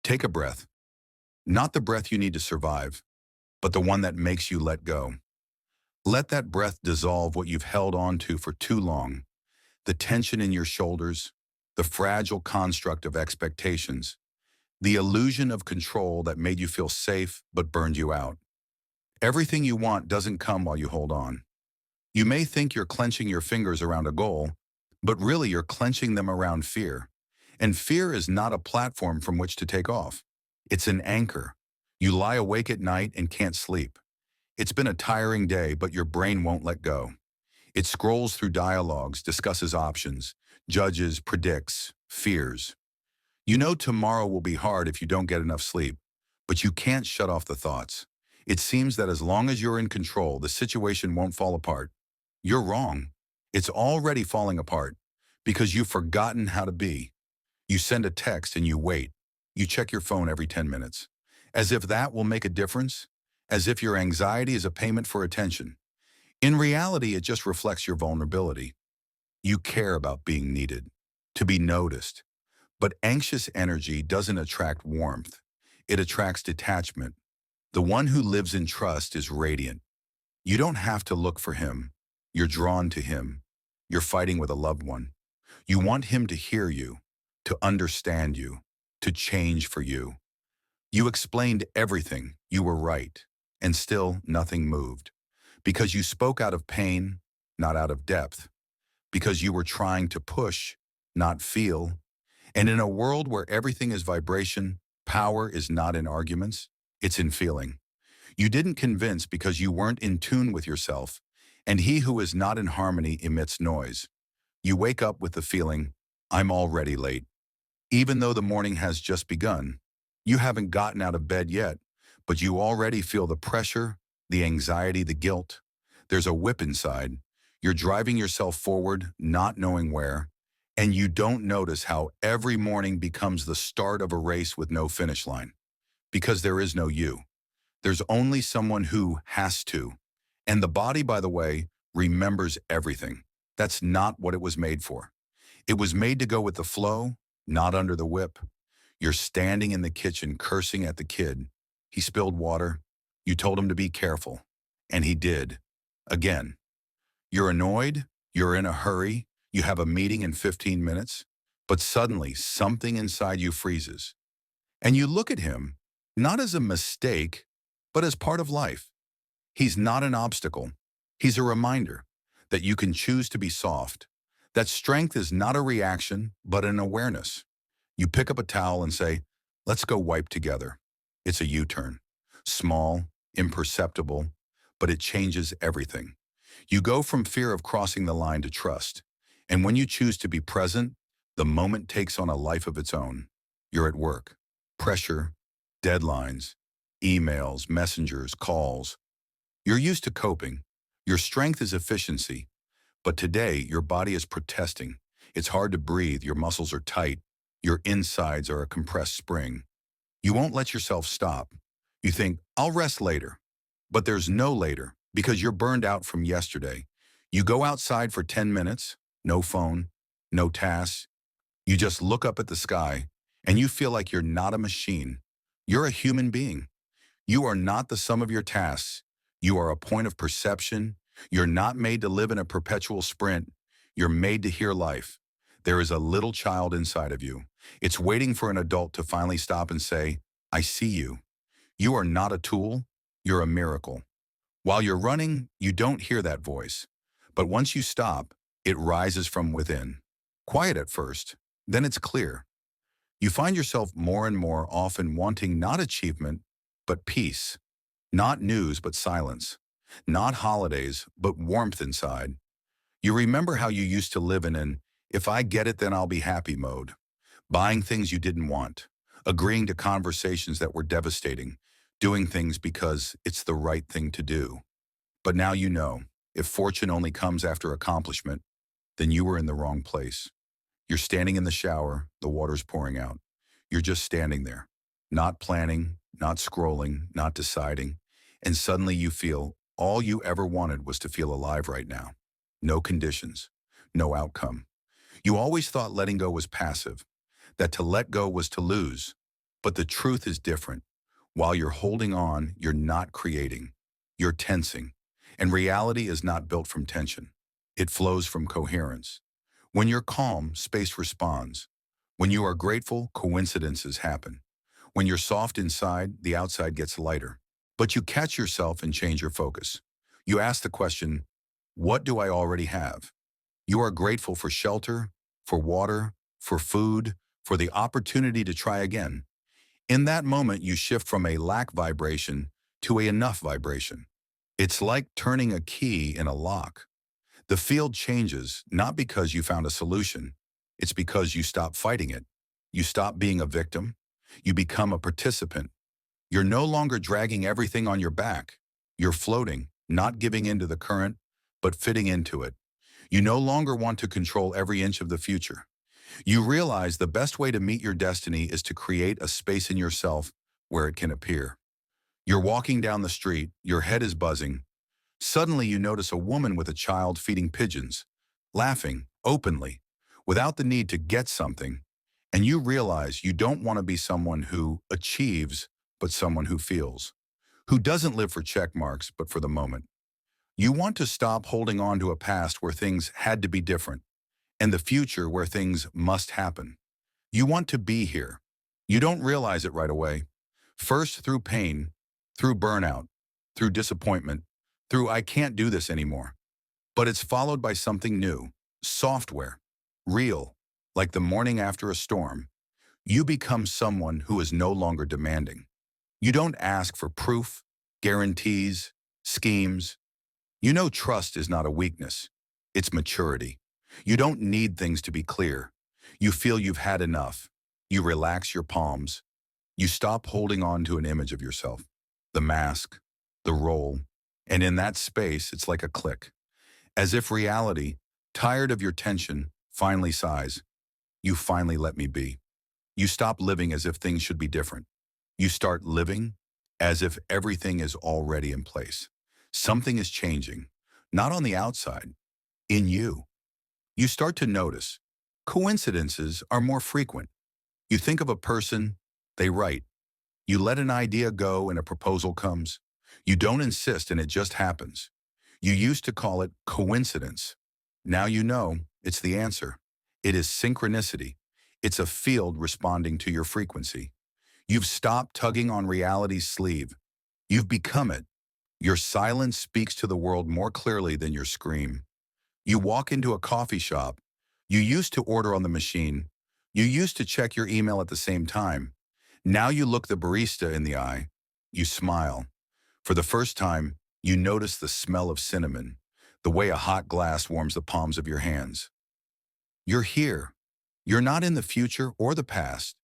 Take a breath. Not the breath you need to survive, but the one that makes you let go. Let that breath dissolve what you've held on to for too long. The tension in your shoulders, the fragile construct of expectations, the illusion of control that made you feel safe but burned you out. Everything you want doesn't come while you hold on. You may think you're clenching your fingers around a goal, but really you're clenching them around fear. And fear is not a platform from which to take off. It's an anchor. You lie awake at night and can't sleep. It's been a tiring day, but your brain won't let go. It scrolls through dialogues, discusses options, judges, predicts, fears. You know tomorrow will be hard if you don't get enough sleep, but you can't shut off the thoughts. It seems that as long as you're in control, the situation won't fall apart. You're wrong. It's already falling apart because you've forgotten how to be. You send a text and you wait. You check your phone every 10 minutes. As if that will make a difference. As if your anxiety is a payment for attention. In reality, it just reflects your vulnerability. You care about being needed, to be noticed. But anxious energy doesn't attract warmth. It attracts detachment. The one who lives in trust is radiant. You don't have to look for him. You're drawn to him. You're fighting with a loved one. You want him to hear you, to understand you, to change for you. You explained everything. You were right. And still nothing moved. Because you spoke out of pain, not out of depth. Because you were trying to push, not feel. And in a world where everything is vibration, power is not in arguments, it's in feeling. You didn't convince because you weren't in tune with yourself, and he who is not in harmony emits noise. You wake up with the feeling, I'm already late. Even though the morning has just begun, you haven't gotten out of bed yet, but you already feel the pressure, the anxiety, the guilt. There's a whip inside. You're driving yourself forward, not knowing where, and you don't notice how every morning becomes the start of a race with no finish line. Because there is no you. There's only someone who has to. And the body, by the way, remembers everything. That's not what it was made for. It was made to go with the flow, not under the whip. You're standing in the kitchen cursing at the kid. He spilled water. You told him to be careful. And he did. Again. You're annoyed. You're in a hurry. You have a meeting in 15 minutes. But suddenly, something inside you freezes. And you look at him, not as a mistake, but as part of life. He's not an obstacle. He's a reminder that you can choose to be soft, that strength is not a reaction, but an awareness. You pick up a towel and say, let's go wipe together. It's a U-turn. Small, imperceptible, but it changes everything. You go from fear of crossing the line to trust. And when you choose to be present, the moment takes on a life of its own. You're at work. Pressure, deadlines, emails, messengers, calls. You're used to coping. Your strength is efficiency. But today, your body is protesting. It's hard to breathe. Your muscles are tight. Your insides are a compressed spring. You won't let yourself stop. You think, I'll rest later. But there's no later because you're burned out from yesterday. You go outside for 10 minutes, no phone, no tasks. You just look up at the sky and you feel like you're not a machine. You're a human being. You are not the sum of your tasks. You are a point of perception. You're not made to live in a perpetual sprint. You're made to hear life. There is a little child inside of you. It's waiting for an adult to finally stop and say, I see you. You are not a tool. You're a miracle. While you're running, you don't hear that voice. But once you stop, it rises from within. Quiet at first, then it's clear. You find yourself more and more often wanting not achievement, but peace. Not news, but silence. Not holidays, but warmth inside. You remember how you used to live in an, if I get it, then I'll be happy mode. Buying things you didn't want. Agreeing to conversations that were devastating. Doing things because it's the right thing to do. But now you know, if fortune only comes after accomplishment, then you were in the wrong place. You're standing in the shower, the water's pouring out. You're just standing there, not planning, not scrolling, not deciding. And suddenly you feel all you ever wanted was to feel alive right now. No conditions, no outcome. You always thought letting go was passive, that to let go was to lose. But the truth is different. While you're holding on, you're not creating. You're tensing. And reality is not built from tension. It flows from coherence. When you're calm, space responds. When you are grateful, coincidences happen. When you're soft inside, the outside gets lighter. But you catch yourself and change your focus. You ask the question, what do I already have? You are grateful for shelter, for water, for food, for the opportunity to try again. In that moment, you shift from a lack vibration to a enough vibration. It's like turning a key in a lock. The field changes not because you found a solution. It's because you stop fighting it. You stop being a victim. You become a participant. You're no longer dragging everything on your back. You're floating, not giving into the current, but fitting into it. You no longer want to control every inch of the future. You realize the best way to meet your destiny is to create a space in yourself where it can appear. You're walking down the street, your head is buzzing. Suddenly you notice a woman with a child feeding pigeons, laughing openly, without the need to get something. And you realize you don't want to be someone who achieves, but someone who feels, who doesn't live for check marks, but for the moment. You want to stop holding on to a past where things had to be different, and the future where things must happen. You want to be here. You don't realize it right away. First through pain, through burnout, through disappointment, through I can't do this anymore. But it's followed by something new, software, real, like the morning after a storm. You become someone who is no longer demanding. You don't ask for proof, guarantees, schemes. You know trust is not a weakness. It's maturity. You don't need things to be clear. You feel you've had enough. You relax your palms. You stop holding on to an image of yourself, the mask, the role, and in that space, it's like a click. As if reality, tired of your tension, finally sighs. You finally let me be. You stop living as if things should be different. You start living as if everything is already in place. Something is changing, not on the outside, in you. You start to notice coincidences are more frequent. You think of a person, they write. You let an idea go and a proposal comes. You don't insist and it just happens. You used to call it coincidence. Now you know it's the answer. It is synchronicity. It's a field responding to your frequency. You've stopped tugging on reality's sleeve. You've become it. Your silence speaks to the world more clearly than your scream. You walk into a coffee shop. You used to order on the machine. You used to check your email at the same time. Now you look the barista in the eye. You smile. For the first time, you notice the smell of cinnamon, the way a hot glass warms the palms of your hands. You're here. You're not in the future or the past.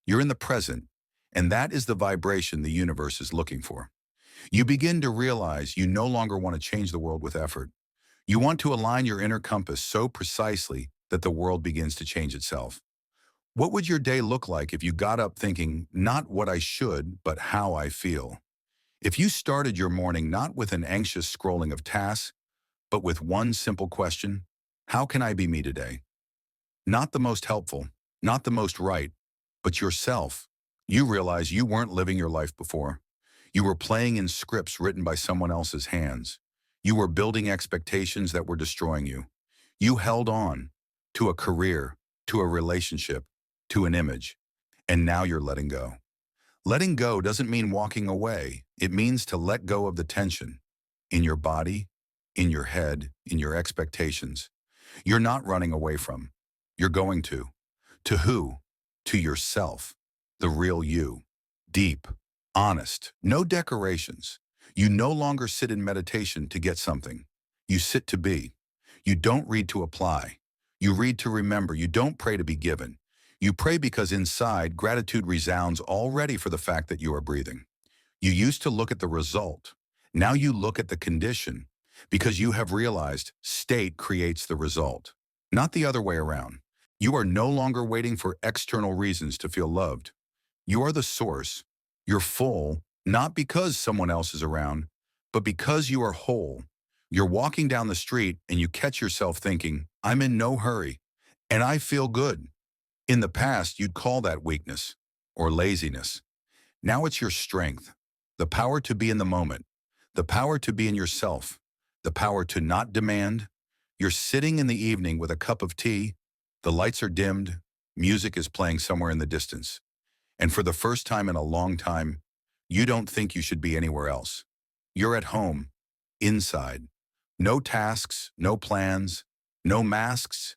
You're in the present, and that is the vibration the universe is looking for. You begin to realize you no longer want to change the world with effort. You want to align your inner compass so precisely that the world begins to change itself. What would your day look like if you got up thinking, not what I should, but how I feel? If you started your morning not with an anxious scrolling of tasks, but with one simple question, how can I be me today? Not the most helpful, not the most right, but yourself. You realize you weren't living your life before. You were playing in scripts written by someone else's hands. You were building expectations that were destroying you. You held on to a career, to a relationship, to an image, and now you're letting go. Letting go doesn't mean walking away. It means to let go of the tension in your body, in your head, in your expectations. You're not running away from. You're going to. To who? To yourself, the real you. Deep, honest, no decorations. You no longer sit in meditation to get something. You sit to be. You don't read to apply. You read to remember. You don't pray to be given. You pray because inside, gratitude resounds already for the fact that you are breathing. You used to look at the result. Now you look at the condition because you have realized state creates the result, not the other way around. You are no longer waiting for external reasons to feel loved. You are the source. You're full, not because someone else is around, but because you are whole. You're walking down the street and you catch yourself thinking, I'm in no hurry, and I feel good. In the past, you'd call that weakness. or laziness. Now it's your strength, the power to be in the moment, the power to be in yourself, the power to not demand. You're sitting in the evening with a cup of tea, the lights are dimmed, music is playing somewhere in the distance, and for the first time in a long time, you don't think you should be anywhere else. You're at home, inside. No tasks, no plans, no masks.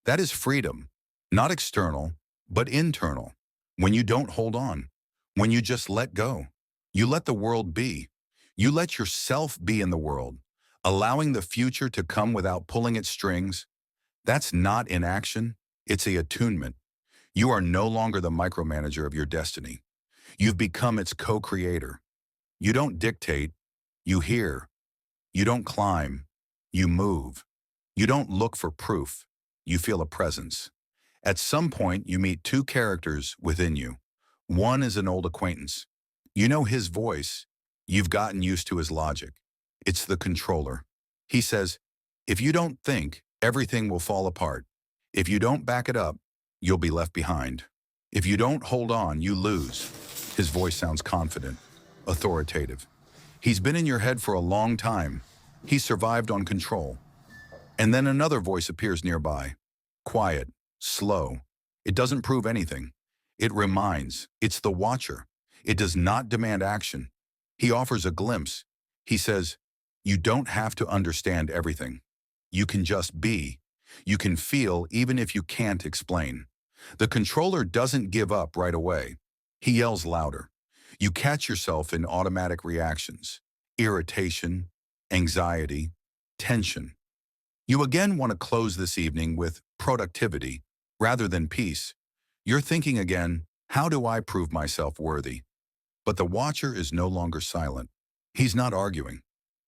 That is freedom, not external, but internal. When you don't hold on, when you just let go, you let the world be. You let yourself be in the world, allowing the future to come without pulling its strings. That's not inaction, it's a attunement. You are no longer the micromanager of your destiny. You've become its co-creator. You don't dictate, you hear. You don't climb, you move. You don't look for proof, you feel a presence. At some point, you meet two characters within you. One is an old acquaintance. You know his voice. You've gotten used to his logic. It's the controller. He says, if you don't think, everything will fall apart. If you don't back it up, you'll be left behind. If you don't hold on, you lose. His voice sounds confident, authoritative. He's been in your head for a long time. He survived on control. And then another voice appears nearby. Quiet, slow. It doesn't prove anything. It reminds. It's the watcher. It does not demand action. He offers a glimpse. He says, you don't have to understand everything. You can just be. You can feel even if you can't explain. The controller doesn't give up right away. He yells louder. You catch yourself in automatic reactions, irritation, anxiety, tension. You again want to close this evening with productivity rather than peace. You're thinking again, how do I prove myself worthy? But the watcher is no longer silent. He's not arguing.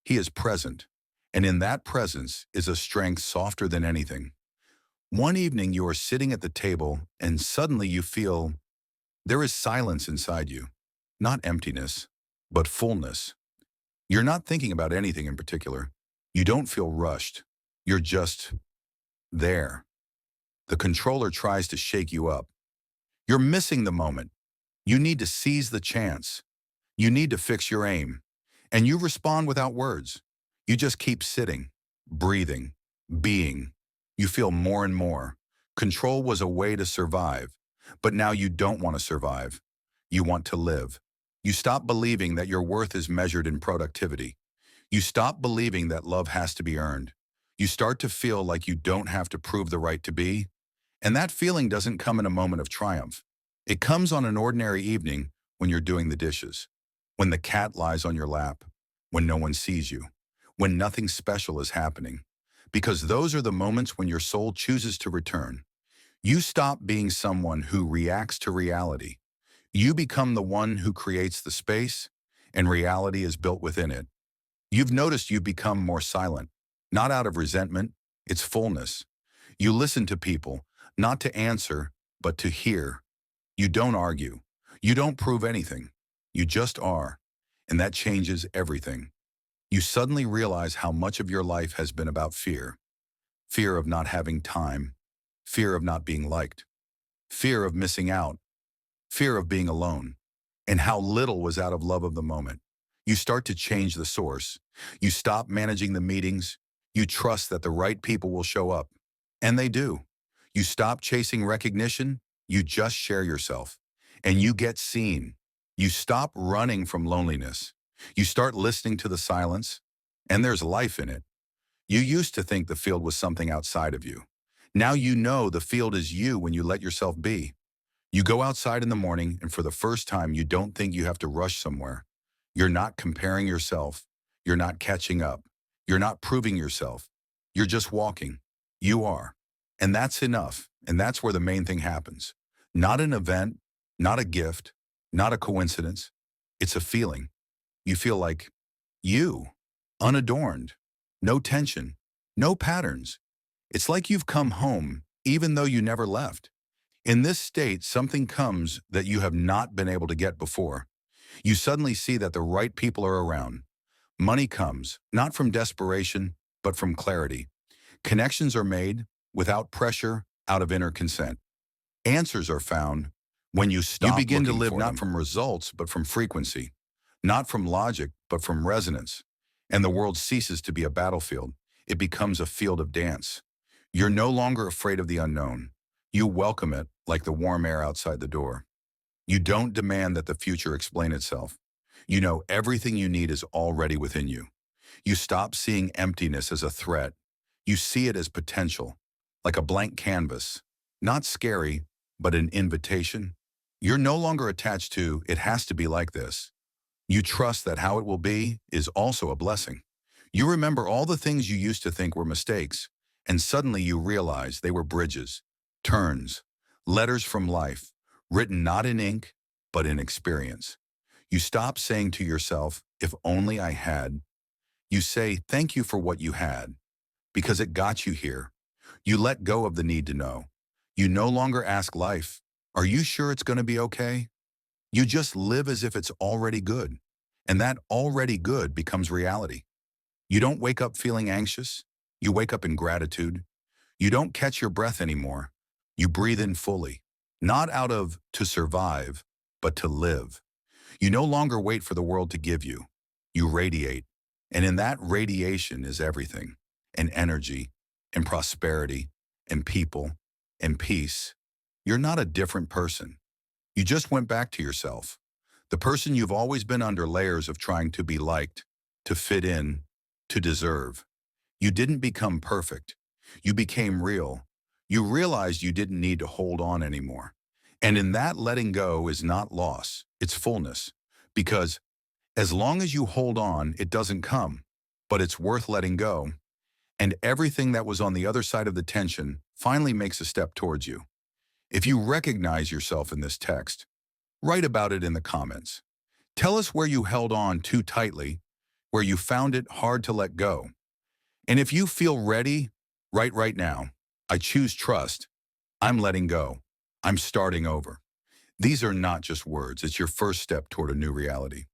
He is present. And in that presence is a strength softer than anything. One evening you are sitting at the table and suddenly you feel there is silence inside you. Not emptiness, but fullness. You're not thinking about anything in particular. You don't feel rushed. You're just there. The controller tries to shake you up. You're missing the moment. You need to seize the chance. You need to fix your aim. And you respond without words. You just keep sitting, breathing, being. You feel more and more. Control was a way to survive, but now you don't want to survive. You want to live. You stop believing that your worth is measured in productivity. You stop believing that love has to be earned. You start to feel like you don't have to prove the right to be. And that feeling doesn't come in a moment of triumph. It comes on an ordinary evening when you're doing the dishes, when the cat lies on your lap, when no one sees you, when nothing special is happening. Because those are the moments when your soul chooses to return. You stop being someone who reacts to reality. You become the one who creates the space, and reality is built within it. You've noticed you've become more silent, not out of resentment, it's fullness. You listen to people, not to answer, but to hear. You don't argue. You don't prove anything. You just are. And that changes everything. You suddenly realize how much of your life has been about fear. Fear of not having time. Fear of not being liked. Fear of missing out. Fear of being alone, and how little was out of love of the moment. You start to change the source. You stop managing the meetings. You trust that the right people will show up, and they do. You stop chasing recognition. You just share yourself, and you get seen. You stop running from loneliness. You start listening to the silence, and there's life in it. You used to think the field was something outside of you. Now you know the field is you when you let yourself be. You go outside in the morning, and for the first time, you don't think you have to rush somewhere. You're not comparing yourself. You're not catching up. You're not proving yourself. You're just walking. You are. And that's enough. And that's where the main thing happens. Not an event, not a gift, not a coincidence. It's a feeling. You feel like you, unadorned, no tension, no patterns. It's like you've come home, even though you never left. In this state, something comes that you have not been able to get before. You suddenly see that the right people are around. Money comes, not from desperation, but from clarity. Connections are made without pressure, out of inner consent. Answers are found When you You stop begin to looking live for not them. from results, but from frequency, not from logic, but from resonance. And the world ceases to be a battlefield. It becomes a field of dance. You're no longer afraid of the unknown. You welcome it like the warm air outside the door. You don't demand that the future explain itself. You know everything you need is already within you. You stop seeing emptiness as a threat. You see it as potential, like a blank canvas. Not scary, but an invitation. You're no longer attached to, it has to be like this. You trust that how it will be is also a blessing. You remember all the things you used to think were mistakes, and suddenly you realize they were bridges, turns, letters from life, written not in ink, but in experience. You stop saying to yourself, if only I had. You say, thank you for what you had, because it got you here. You let go of the need to know. You no longer ask life, are you sure it's going to be okay? You just live as if it's already good. And that already good becomes reality. You don't wake up feeling anxious. You wake up in gratitude. You don't catch your breath anymore. You breathe in fully, not out of to survive, but to live. You no longer wait for the world to give you. You radiate. And in that radiation is everything, and energy, and prosperity, and people, and peace. You're not a different person. You just went back to yourself. The person you've always been under layers of trying to be liked, to fit in, to deserve. You didn't become perfect. You became real. You realized you didn't need to hold on anymore. And in that letting go is not loss, it's fullness. Because as long as you hold on, it doesn't come, but it's worth letting go. And everything that was on the other side of the tension finally makes a step towards you. If you recognize yourself in this text, write about it in the comments. Tell us where you held on too tightly, where you found it hard to let go. And if you feel ready, write right now. I choose trust. I'm letting go. I'm starting over. These are not just words. It's your first step toward a new reality.